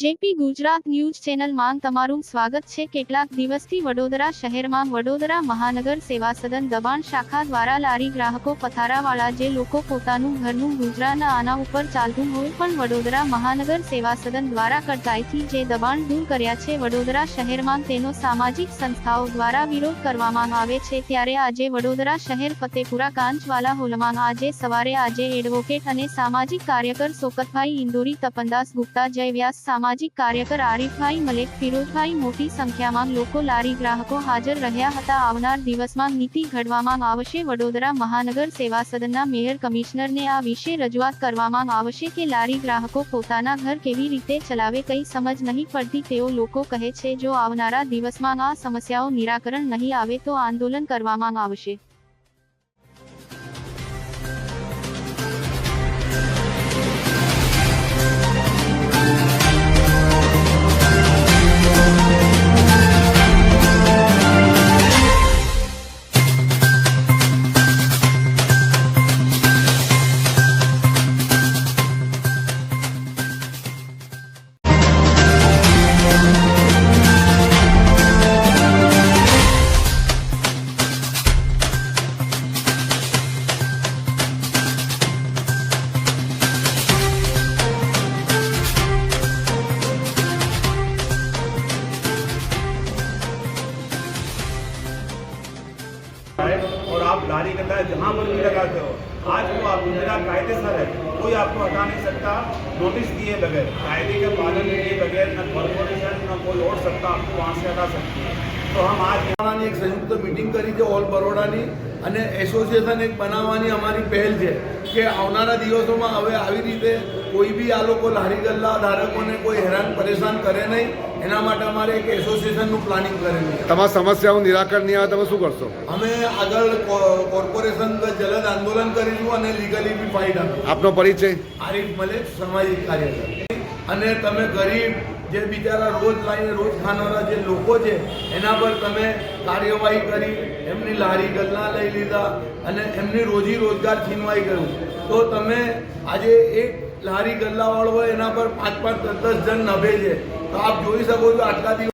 JP Gujarat news ચેનલમાં તમારું સ્વાગત છે। કેટલાક દિવસથી વડોદરા શહેરમાં વડોદરા મહાનગર સેવા સદન દબાણ શાખા દ્વારા લારી ગ્રાહકો પથારાવાળા જે લોકો પોતાનું ઘરનું ગુજરાન આના ઉપર ચાલતું હોય પણ વડોદરા મહાનગર સેવા સદન દ્વારા કડકાઈથી જે દબાણ દૂર કર્યા છે વડોદરા શહેરમાં તેનો સામાજિક સંસ્થાઓ દ્વારા વિરોધ કરવામાં આવે છે। ત્યારે આજે વડોદરા શહેર ફતેપુરા કાંચવાલા હોલમાં આજે સવારે એડવોકેટ અને સામાજિક કાર્યકર સોકતભાઈ ઇન્દોરી તપનદાસ ગુપ્તા જય વ્યાસ सामाजिक कार्यकर आरिफभाई मलिक फिरोजभाई मोटी संख्यामां लोको लारी ग्राहको हाजर रह्या हता। आवनार दिवसमां नीति घडवामां आवशे। वडोदरा महानगर सेवा सदनना मेयर कमिश्नर ने आ विषे रजूआत करवामां आवशे के लारी ग्राहको पोताना घर केवी रीते चलावे कई समज नहीं पड़ती तेओ लोको कहे छे। जो आवनारा दिवसमां आ समस्याओ निराकरण नहीं आवे तो आंदोलन करवामां आवशे। और आप लारी गल्ला जहाँ पर भी लगाते हो, आज वो आप मेरा कायदेसर है, कोई आपको हटा नहीं सकता। नोटिस दिए बगैर, कायदे के पालन किए बगैर न कॉर्पोरेशन न कोई और सत्ता आपको वहाँ से हटा सकती है। तो हम आज एक संयुक्त मीटिंग करी है ऑल बरोडानी અને એસોસિએશન એક બનાવવાની અમારી પહેલ છે કે આવનારા દિવસોમાં હવે આવી રીતે કોઈ બી આ લોકો લારી ગલ્લા ધારકોને કોઈ હેરાન પરેશાન કરે નહીં, એના માટે અમારે એક એસોસિએશનનું પ્લાનિંગ કરેલું છે। તમારા સમસ્યાનું નિરાકરણ નહીં આવે તમે શું કરશો? અમે આગળ કોર્પોરેશન જલદ આંદોલન કરીશું અને લીગલી બી ફાઇટ આપીશું। આપનો પરિચય? આરિફ મલિક, સામાજિક કાર્યકર। અને તમે ગરીબ જે બિચારા રોજ લાઈને રોજ ખાનારા જે લોકો છે એના પર તમે કાર્યવાહી કરી એમની લારી ગલ્લા લઈ લીધા અને એમની રોજી રોજગાર છીનવાઈ ગયું, તો તમે આજે એક લારી ગલ્લાવાળો હોય એના પર 5-5, 10-10 જણ નભે છે, તો આપ જોઈ શકો છો આટલા દિવસ